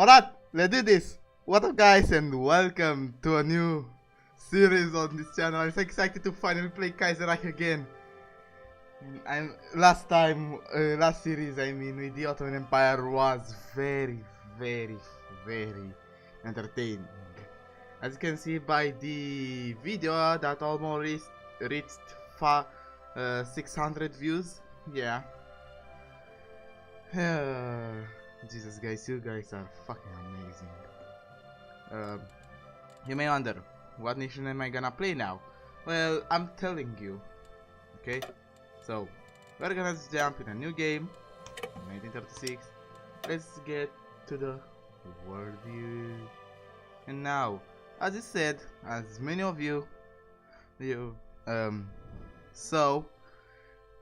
Alright, let's do this. What up guys, and welcome to a new series on this channel. I'm so excited to finally play Kaiserreich again. Last series with the Ottoman Empire was very entertaining. As you can see by the video that almost reached 600 views. Yeah. Jesus guys, you guys are fucking amazing. You may wonder, what nation am I gonna play now? Well, I'm telling you. Okay? So, we're gonna jump in a new game, 1936. Let's get to the world view. And now, as I said, as many of you so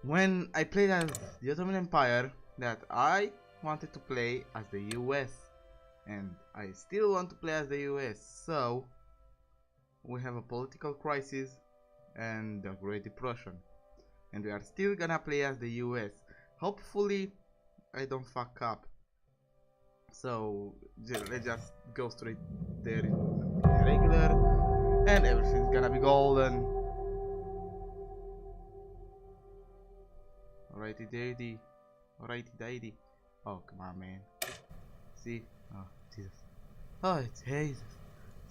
when I played as the Ottoman Empire, that I wanted to play as the U.S. and I still want to play as the U.S. So we have a political crisis and the Great Depression, and we are still gonna play as the U.S. Hopefully I don't fuck up. So let's just go straight there in regular, and everything's gonna be golden. Alrighty daddy, alrighty daddy. Oh come on man. See? Oh Jesus. Oh it's Jesus.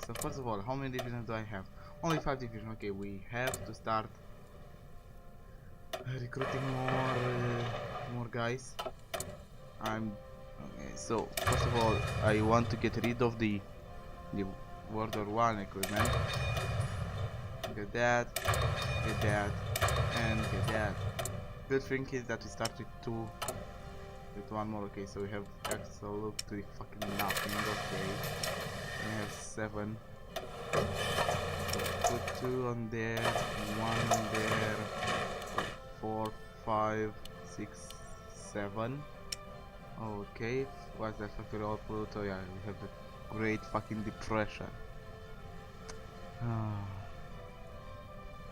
So first of all, how many divisions do I have? Only 5 divisions. Okay, we have to start recruiting more guys. Okay, so first of all, I want to get rid of the World War I equipment. Get that, and get that. Good thing is that we start with 2, with 1 more. Okay, so we have absolutely fucking nothing. Okay, we have 7. So put 2 on there, 1 on there, 4, 5, 6, 7. Okay, what's that factory output? Oh yeah, we have the Great fucking Depression.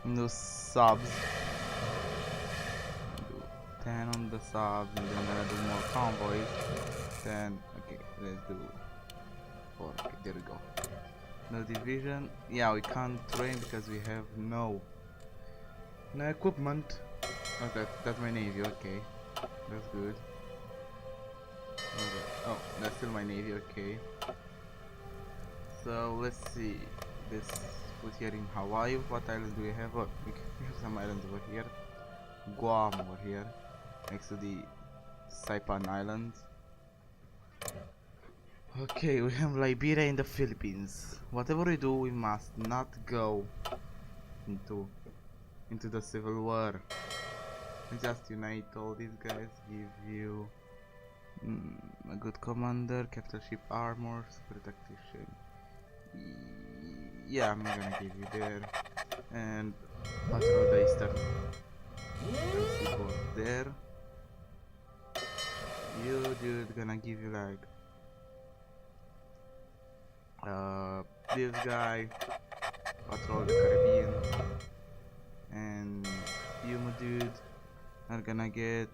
No subs. Do 10 on the subs, and then I'm gonna do more convoys. Then okay, let's do 4. Okay, there we go. No division. Yeah, we can't train because we have no equipment. Oh, that's my navy. Okay, that's good. Okay. Oh, that's still my navy. Okay. So let's see. Let's put here in Hawaii. What islands do we have? Oh, we have some islands over here. Guam over here, next to the Saipan Islands. Okay, we have Liberia in the Philippines. Whatever we do, we must not go into the civil war. We just unite all these guys. Give you a good commander, capital ship armor, super tactician. Yeah, I'm gonna give you there, and patrol the eastern seaboard there. You dude gonna give you like this guy, patrol the Caribbean, and you dude are gonna get,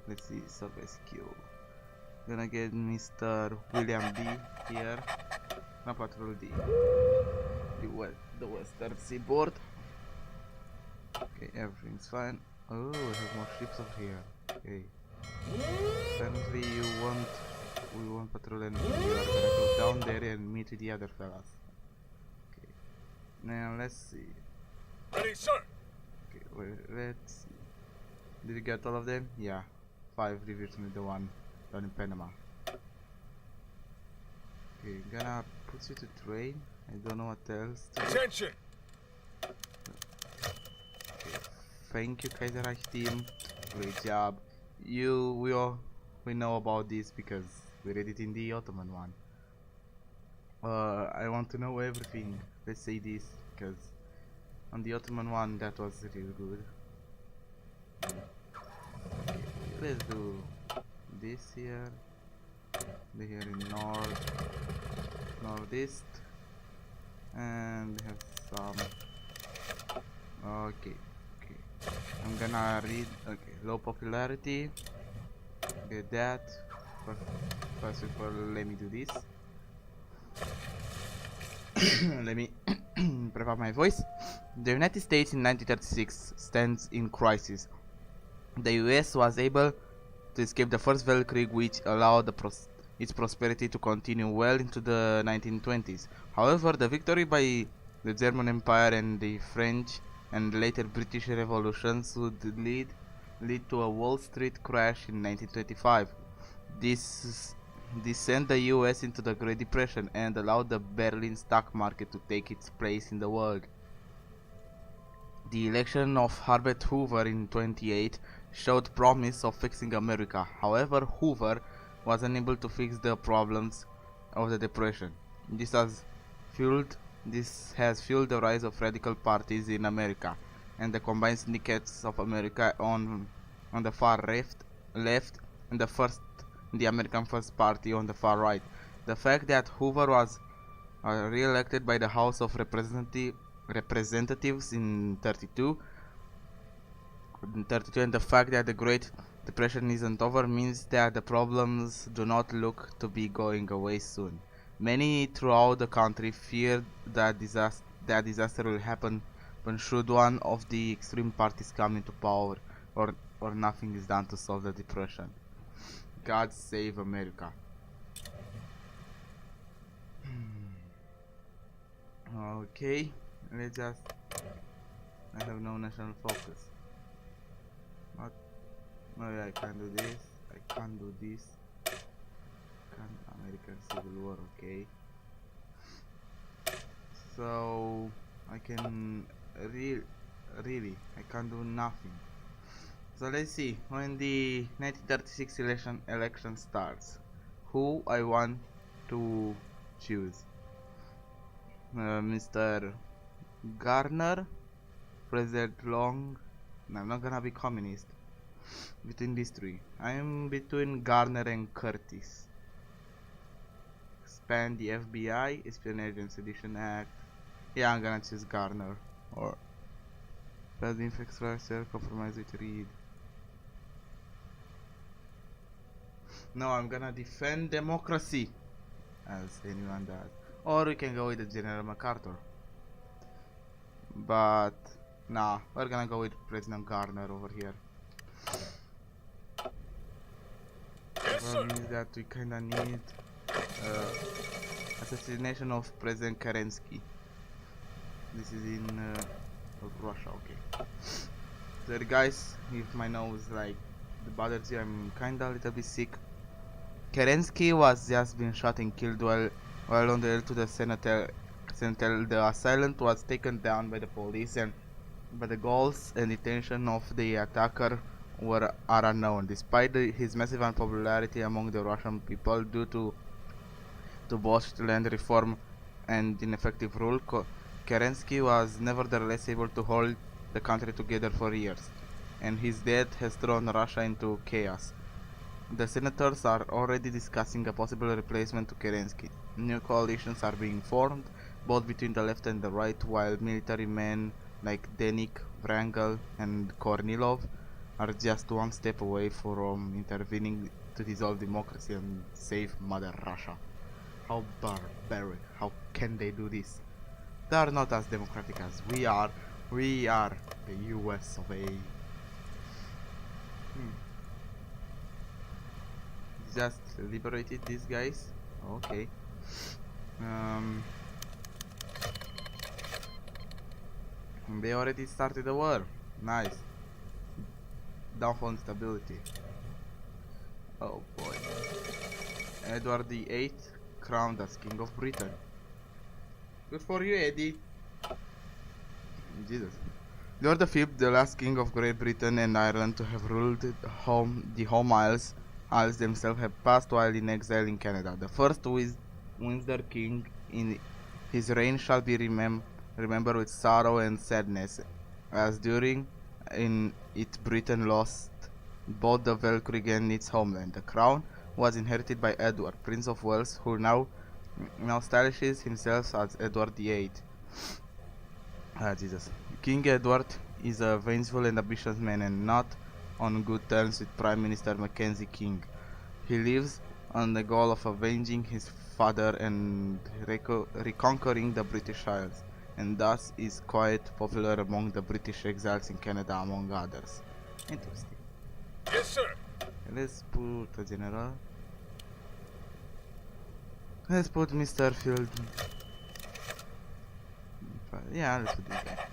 let's see, survey skill. Gonna get Mr. William D here. Gonna patrol the western seaboard. Okay, everything's fine. Oh, we have more ships over here. Okay. Apparently we won't patrol anything. We are gonna go down there and meet with the other fellas. Okay. Now let's see. Ready, sir. Okay, well, let's see. Did you get all of them? Yeah. 5 divisions with the one down in Panama. Okay, gonna put you to train. I don't know what else to do. Attention. Okay. Thank you, Kaiserreich team. Great job. We know about this because we read it in the Ottoman one. I want to know everything. Let's say this because on the Ottoman one that was really good. Okay, let's do this here. Here in northeast, and we have some. Okay. I'm gonna read. Okay, low popularity. Get that. First of all, let me do this. Let me prep up my voice. The United States in 1936 stands in crisis. The U.S. was able to escape the First Weltkrieg, which allowed its prosperity to continue well into the 1920s. However, the victory by the German Empire and the French and later British revolutions would lead to a Wall Street crash in 1925. This sent the US into the Great Depression and allowed the Berlin stock market to take its place in the world. The election of Herbert Hoover in 1928 showed promise of fixing America. However, Hoover was unable to fix the problems of the Depression. This has fueled the rise of radical parties in America and the combined syndicates of America on the far left and the American First Party on the far right. The fact that Hoover was re-elected by the House of Representatives in 32 and the fact that the Great Depression isn't over means that the problems do not look to be going away soon. Many throughout the country feared that disaster will happen when should one of the extreme parties come into power or nothing is done to solve the depression. God save America. Okay, let's just... I have no national focus. What? No, I can't do this. I can't do this. American Civil War, okay. So I can really I can't do nothing. So let's see, when the 1936 election starts, who I want to choose? Mr. Garner, President Long. No, I'm not gonna be communist. Between these three, I am between Garner and Curtis. Expand the FBI, Espionage and Sedition Act. Yeah, I'm gonna choose Garner. Or President Infrastructure, compromise with Reed. No, I'm gonna defend democracy, as anyone does. Or we can go with the General MacArthur. But nah, we're gonna go with President Garner over here. The problem is that we kinda need assassination of President Kerensky. This is in Russia, okay. Sorry guys, if my nose like bothers you, I'm kinda a little bit sick. Kerensky was just been shot and killed while on the way to the Senate. The assailant was taken down by the police, but the goals and intention of the attacker are unknown. Despite his massive unpopularity among the Russian people due to both land reform and ineffective rule, Kerensky was nevertheless able to hold the country together for years, and his death has thrown Russia into chaos. The senators are already discussing a possible replacement to Kerensky. New coalitions are being formed, both between the left and the right, while military men like Denik, Wrangel, and Kornilov are just one step away from intervening to dissolve democracy and save Mother Russia. How barbaric! How can they do this? They are not as democratic as we are. We are the U.S.A. Just liberated these guys. Okay. They already started the war. Nice. Downfall instability. Oh boy. Edward VIII crowned as King of Britain. Good for you, Eddie. Jesus. Edward V, the last king of Great Britain and Ireland to have ruled the home isles themselves, have passed while in exile in Canada. The first Windsor king in his reign shall be remembered with sorrow and sadness, as during it Britain lost both the Weltkrieg and its homeland. The crown was inherited by Edward, Prince of Wales, who now stylishes himself as Edward VIII. Jesus. King Edward is a vengeful and ambitious man and not on good terms with Prime Minister Mackenzie King. He lives on the goal of avenging his father and reconquering the British Isles, and thus is quite popular among the British exiles in Canada, among others. Interesting. Yes, sir. Let's put a general. Let's put Mr. Field. Yeah, let's put this guy.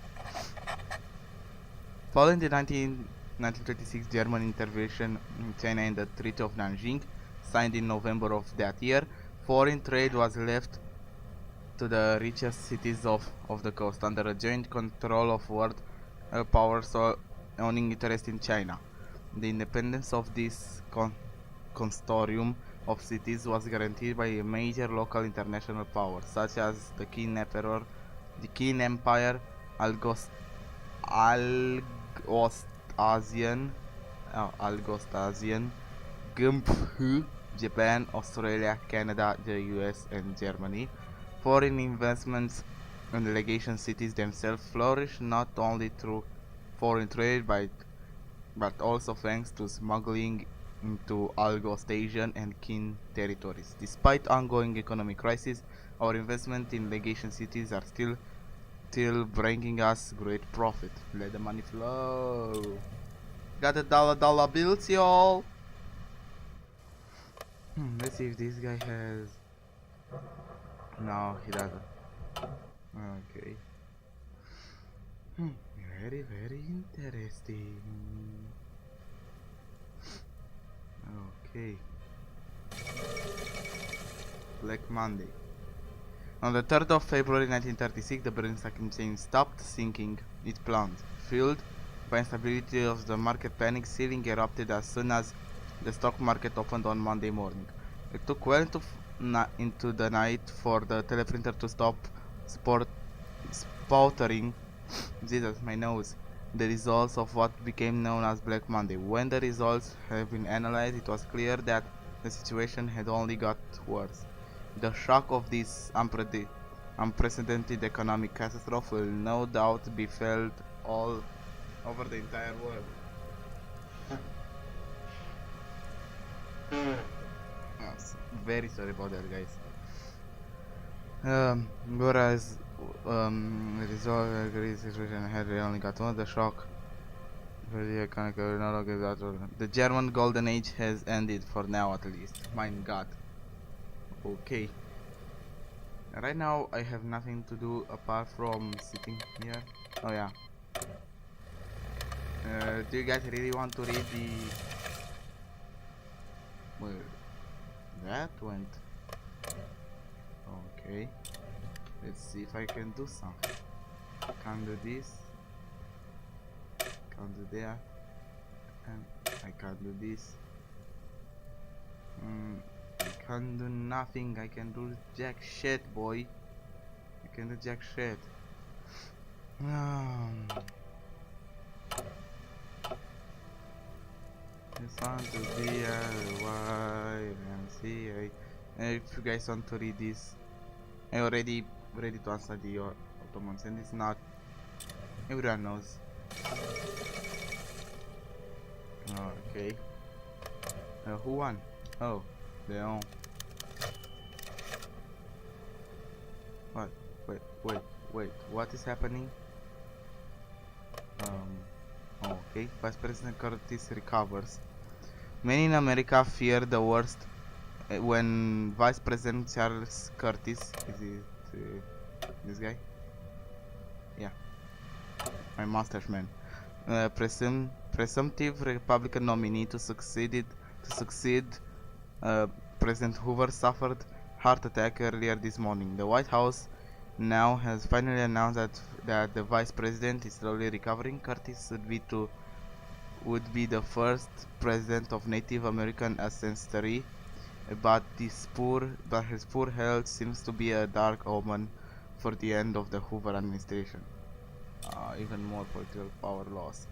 Following the 1926 German intervention in China and the Treaty of Nanjing, signed in November of that year, foreign trade was left to the richest cities of the coast under a joint control of world powers owning interest in China. The independence of this consortium of cities was guaranteed by a major local international powers such as the Qin Emperor, the Qin Empire, Algostasian, Gumphu, Japan, Australia, Canada, the U.S., and Germany. Foreign investments and legation cities themselves flourished not only through foreign trade but also thanks to smuggling into Algostasian and Qin territories. Despite ongoing economic crisis, our investment in legation cities are still bringing us great profit. Let the money flow. Got the dollar bills, y'all. Let's see if this guy has. No, he doesn't. Okay. Very, very interesting. Okay. Black Monday. On the 3rd of February 1936, the Berlin Stock Exchange stopped sinking its plans. Fueled by instability of the market panic, selling erupted as soon as the stock market opened on Monday morning. It took well into the night for the teleprinter to stop sputtering Jesus, my nose, the results of what became known as Black Monday. When the results have been analyzed, it was clear that the situation had only got worse. The shock of this unprecedented economic catastrophe will no doubt be felt all over the entire world. Very sorry about that, guys. Whereas result agrees situation had only got one, the shock for the economic no longer that the German golden age has ended for now, at least. Mein God. Okay. Right now I have nothing to do apart from sitting here. Oh yeah. Do you guys really want to read the? Well, that went. Okay. Let's see if I can do something. Can't do this. Can't do that. And I can't do this. I can't do nothing. I can do jack shit, boy. I can do jack shit. Just want to be YMCA. If you guys want to read this, I already ready to answer the Ottomans, and it's not. Everyone knows. Okay. Who won? Oh, Leon. What? Wait. What is happening? Okay. Vice President Curtis recovers. Many in America fear the worst when Vice President Charles Curtis, is it this guy? Yeah, my mustache man, presumptive Republican nominee to succeed President Hoover, suffered heart attack earlier this morning. The White House now has finally announced that the Vice President is slowly recovering. Curtis would be the first president of Native American ancestry, but his poor health seems to be a dark omen for the end of the Hoover administration. Even more political power loss.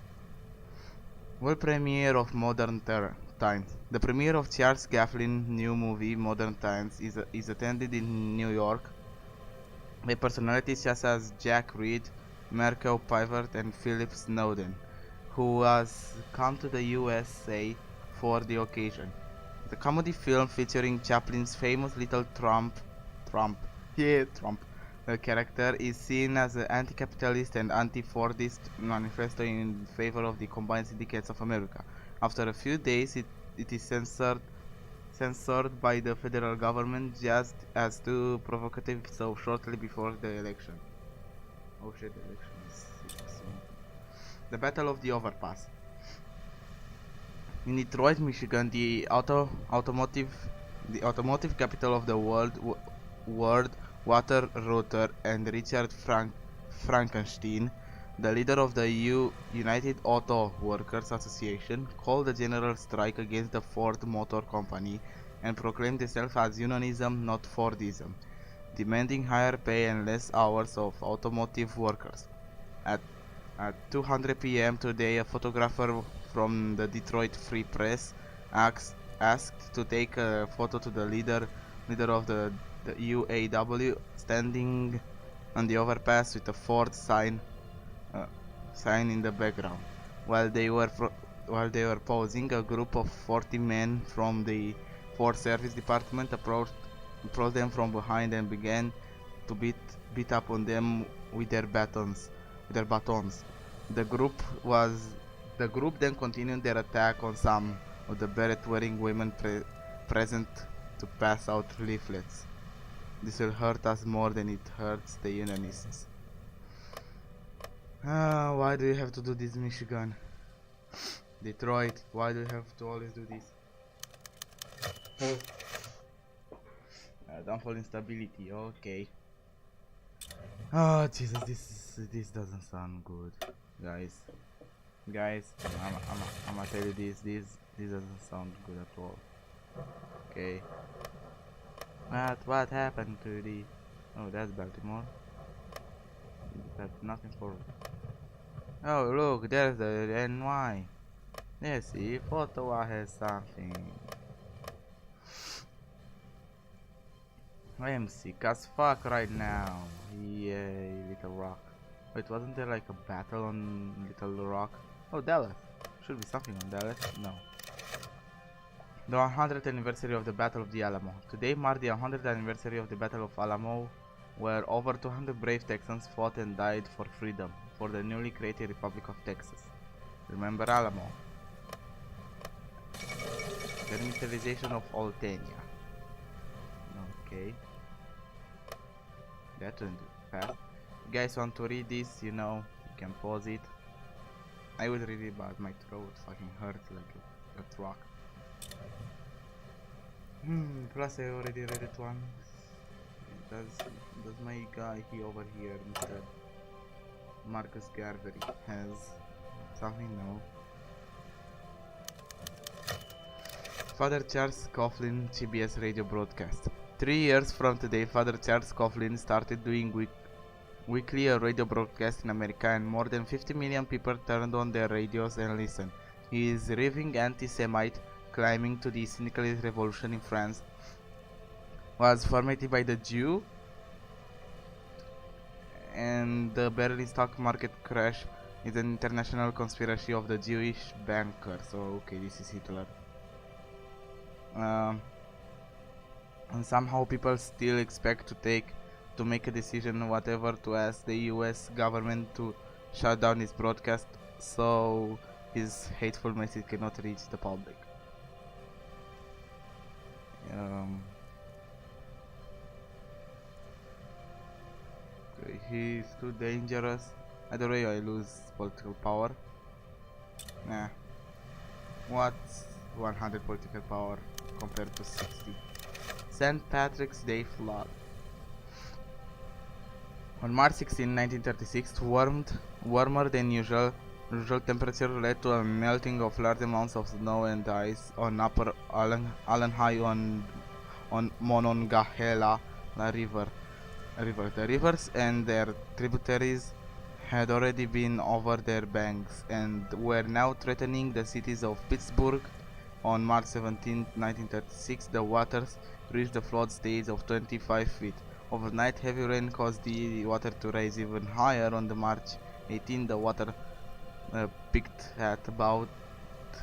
World premiere of Modern Times. The premiere of Charles Gaflin's new movie Modern Times is attended in New York by personalities such as Jack Reed, Merkel Pivot, and Philip Snowden, who has come to the U.S.A. for the occasion. The comedy film featuring Chaplin's famous Little Trump character is seen as an anti-capitalist and anti-Fordist manifesto in favor of the combined syndicates of America. After a few days, it is censored by the federal government just as too provocative so shortly before the election. Oh shit, the election is soon. The Battle of the Overpass. In Detroit, Michigan, the automotive capital of the world, Walter Reuther and Richard Frankenstein, the leader of the United Auto Workers Association, called a general strike against the Ford Motor Company and proclaimed itself as unionism, not Fordism, demanding higher pay and less hours of automotive workers. At 2:00 p.m. today, a photographer from the Detroit Free Press asked to take a photo to the leader of the UAW standing on the overpass with a Ford sign in the background. While they were posing, a group of 40 men from the Ford Service Department approached them from behind and began to beat up on them with their batons. The group then continued their attack on some of the beret-wearing women present to pass out leaflets. This will hurt us more than it hurts the Unionists. Why do you have to do this, Michigan? Detroit, why do you have to always do this? Downfall instability, okay. Oh Jesus, this doesn't sound good, guys. I'm gonna tell you this doesn't sound good at all. Okay. What happened to the? Oh, that's Baltimore. That's nothing for. Oh look, there's the NY. Let's see if Ottawa has something. I am sick as fuck right now. Yay, Little Rock. Wait, wasn't there like a battle on Little Rock? Oh, Dallas. Should be something on Dallas. No. The 100th anniversary of the Battle of the Alamo. Today marked the 100th anniversary of the Battle of Alamo, where over 200 brave Texans fought and died for freedom, for the newly created Republic of Texas. Remember Alamo. The militarization of Altania. Okay. That went fast. If you guys want to read this, you know, you can pause it. I would read it, but my throat fucking hurts like a rock. Plus I already read it once. Does my guy over here, Mr. Marcus Garvey, has something? No. Father Charles Coughlin, CBS radio broadcast. 3 years from today, Father Charles Coughlin started doing weekly radio broadcast in America, and more than 50 million people turned on their radios and listened. He is a raving anti-Semite, claiming to the syndicalist revolution in France was formed by the Jew, and the Berlin stock market crash is an international conspiracy of the Jewish banker. So okay, this is Hitler. And somehow people still expect to make a decision whatever to ask the U.S. government to shut down his broadcast so his hateful message cannot reach the public. He's too dangerous. Either way I lose political power. Nah. What's 100 political power compared to 60? St. Patrick's Day flood. On March 16, 1936, warmer than usual temperature led to a melting of large amounts of snow and ice on Upper Allen High on Monongahela River. The rivers and their tributaries had already been over their banks and were now threatening the cities of Pittsburgh. On March 17, 1936, the waters reached the flood stage of 25 feet. Overnight, heavy rain caused the water to rise even higher. On the March 18, the water peaked at about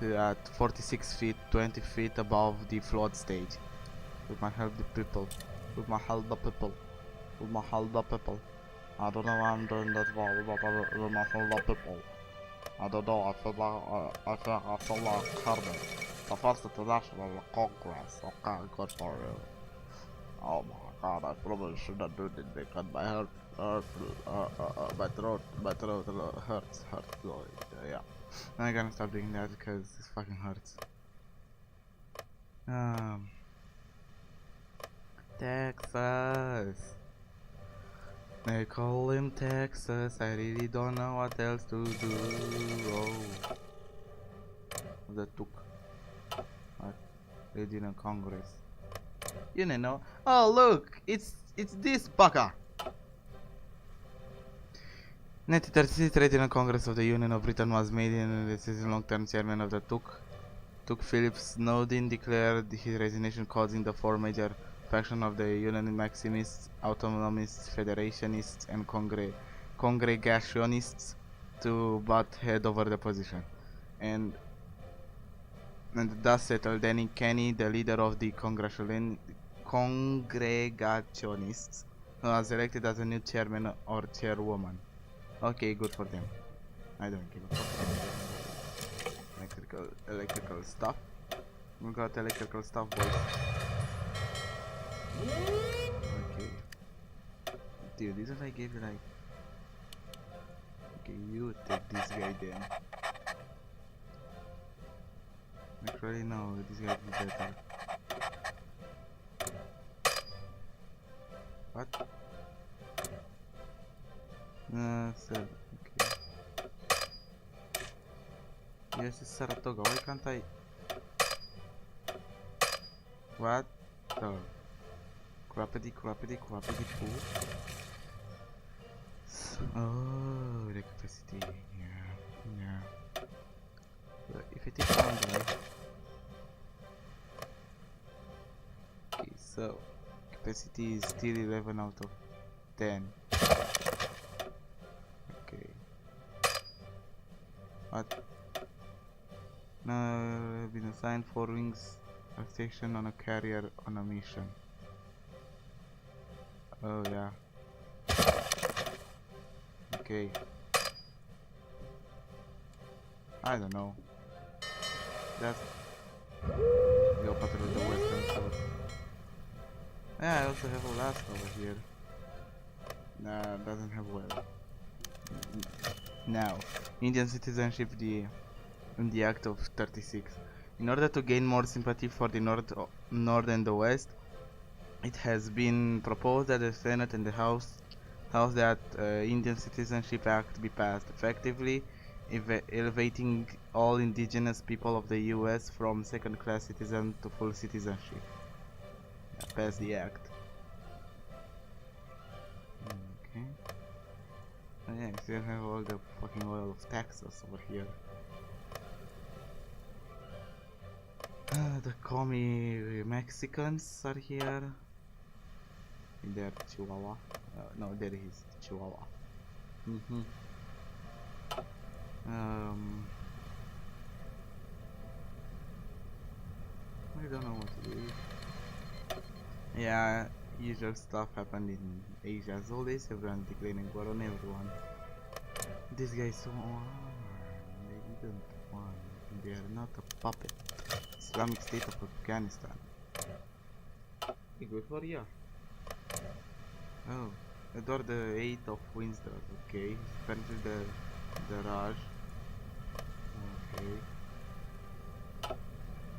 at 46 feet, 20 feet above the flood stage. We might help the people. We might help the people. We might help the people. I don't know why I'm doing that well, but we might help the people. I don't know, I feel like Carmen. The first international congress. Okay, good for you. Oh my god, I probably shouldn't do this because my heart, my throat hurts. So, yeah. I'm gonna stop doing that because this fucking hurts. Texas. They call him Texas. I really don't know what else to do. Oh, that took. What? They did in Congress. You know. Oh look, it's this bugger. 1936, Regional Congress of the Union of Britain was made and this is long-term chairman of the Took Philip Snowden declared his resignation, causing the four major factions of the Union: Maximists, Autonomists, Federationists, and Congregationists to butt head over the position, and thus settled. Danny Kenny, the leader of the Congregationists, was elected as a new chairman or chairwoman. Okay, good for them. I don't give a fuck about electrical stuff. We got electrical stuff, boys. Okay. Dude, this if I gave you like... Okay, you take this guy then. Actually no, this guy is better. What? So, okay. Yes, it's Saratoga. Why can't I? What the? Crappity poo. Oh, the capacity. Yeah. But if I take one guy. Okay, so capacity is still 11 out of 10. Okay. What? Now been assigned 4 wings a station on a carrier on a mission. Oh yeah. Okay. I don't know. That's go patrol the western coast. Yeah, I also have Alaska over here. Nah, doesn't have well. Now, Indian citizenship, in the Act of 36. In order to gain more sympathy for the North and the West, it has been proposed that the Senate and the House that Indian Citizenship Act be passed, effectively elevating all indigenous people of the U.S. from second-class citizen to full citizenship. Yeah, pass the act. Okay. Oh yeah, I still have all the fucking oil of Texas over here. The commie Mexicans are here. In their Chihuahua. No, there is Chihuahua. I don't know what to do. Yeah, usual stuff happened in Asia. As always, everyone declaring war on everyone. This guy is so armed. They didn't want. They are not a puppet. Islamic State of Afghanistan. Hey, good for you. Oh, adore the 8 of Windsor. Okay, apparently the Raj. Okay.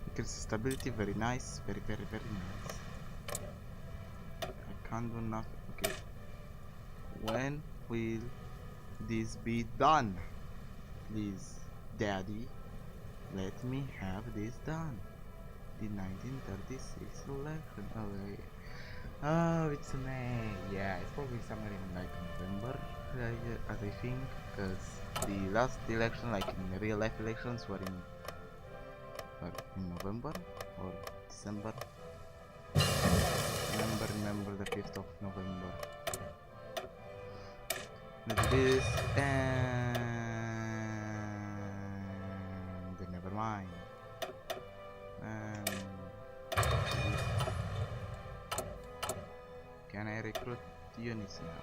Increase stability, very nice. Very nice. I can't do nothing. Okay. When will this be done? Please, Daddy, let me have this done. The 1936 election. Oh, it's May. Yeah, it's probably somewhere in like November, as I think, because the last election, like in real life elections, were in November or December. Remember the 5th of November. Let's do this and never mind. Can I recruit units now?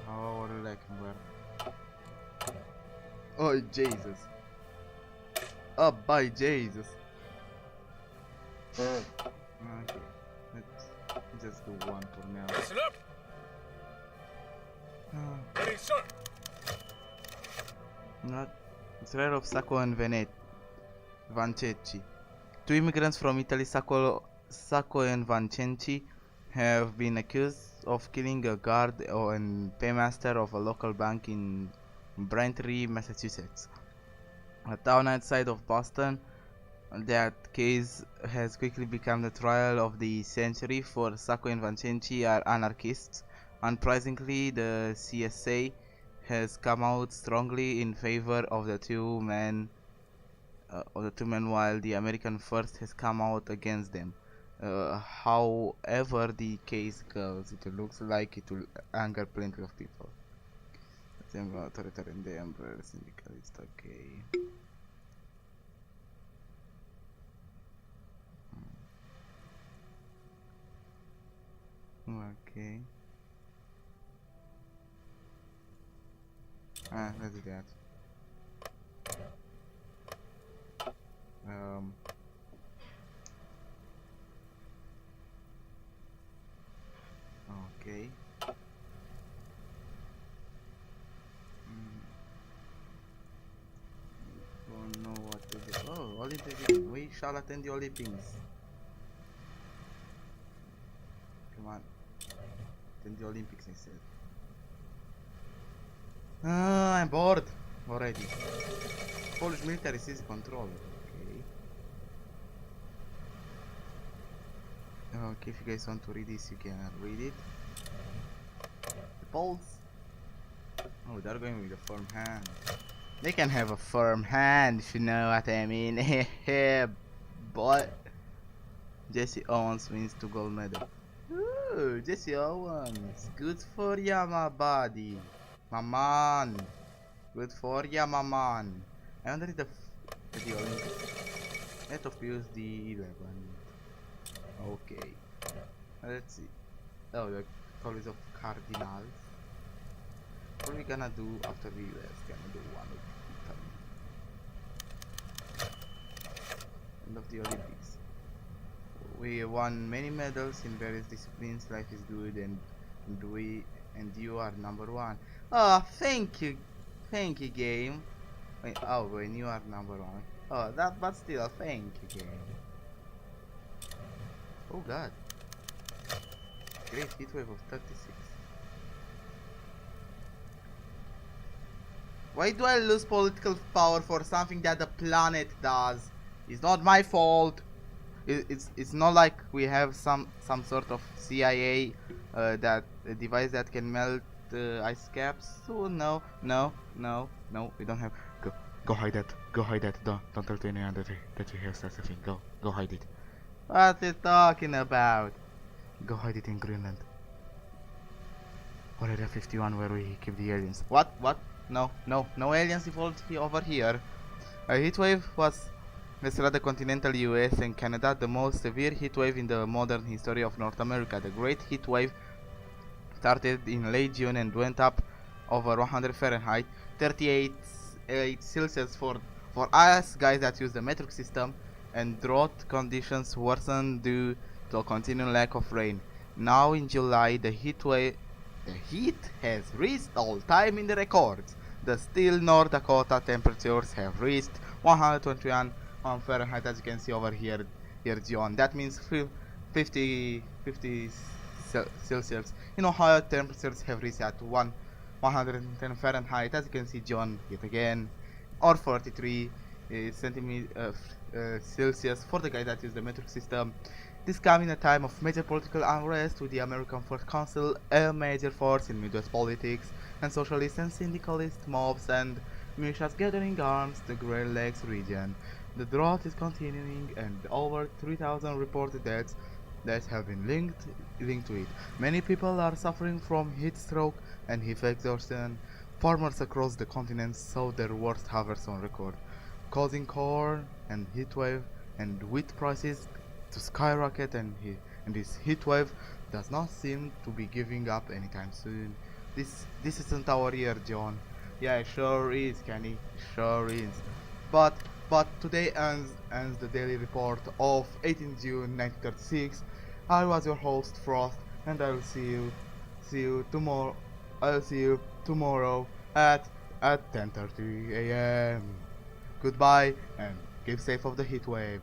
Oh, like where? Oh, Jesus. Oh, by Jesus. Okay, let's just do one for now. Listen up! Ready, sir! Not. It's rare of Sacco and Vancenci. Two immigrants from Italy, Sacco and Vancenci, have been accused of killing a guard and paymaster of a local bank in Braintree, Massachusetts, a town outside of Boston. That case has quickly become the trial of the century, for Sacco and Vancenci are anarchists. Unsurprisingly, the CSA has come out strongly in favor of the two men, while the American First has come out against them. However the case goes, it looks like it will anger plenty of people. Authoritarian, the Emperor, syndicalist, okay. Okay. Let's do that. Okay. Don't know what to do. Oh, Olympics. We shall attend the Olympics. Come on. Attend the Olympics instead. I'm bored already. Polish military seized control. Okay, if you guys want to read this, you can read it. The Poles. Oh, they're going with a firm hand. They can have a firm hand, if you know what I mean. But Jesse Owens wins 2 gold medal. Ooh, Jesse Owens. Good for ya, my buddy. My man. Good for ya, my man. I wonder if the Olympics. Let us use the 11. Okay. Let's see. Oh, the College of Cardinals. What are we gonna do after the US? Gonna do one with Italy. End of the Olympics. We won many medals in various disciplines. Life is good, and you are #1. Oh, thank you, game. Wait, oh, when you are #1. Oh, but still, thank you, game. Oh God. Great Heatwave of 36. Why do I lose political power for something that the planet does? It's not my fault. It's not like we have some sort of CIA that a device that can melt ice caps. So no, we don't have. Go hide that. Go hide that. Don't tell to anyone that you have such a thing. Go hide it. What are you talking about? Go hide it in Greenland. Or Area 51 where we keep the aliens. What? No aliens evolved over here. A heatwave was destroyed the continental US and Canada, the most severe heatwave in the modern history of North America. The Great Heatwave started in late June and went up over 100 Fahrenheit, 38 Celsius for us guys that use the metric system, and drought conditions worsened due to a continued lack of rain. Now in July, the heat has reached all-time in the records. The still North Dakota temperatures have reached 121 Fahrenheit, as you can see over here, John. That means 50 Celsius. In Ohio, temperatures have reached at 110 Fahrenheit, as you can see, John, yet again, or 43 Celsius for the guys that use the metric system. This comes in a time of major political unrest, with the American First Council a major force in Midwest politics, and socialist and syndicalist mobs and militias gathering arms in the Great Lakes region. The drought is continuing, and over 3,000 reported deaths have been linked to it. Many people are suffering from heat stroke and heat exhaustion. Farmers across the continent saw their worst harvest on record, causing corn and heatwave and wheat prices to skyrocket, and and this heatwave does not seem to be giving up anytime soon. This isn't our year, John. Yeah, it sure is, Kenny. It sure is. But today ends the daily report of 18 June 1936. I was your host, Frost, and I will see you tomorrow. I'll see you tomorrow at 10:30 a.m. Goodbye and keep safe of the heat wave.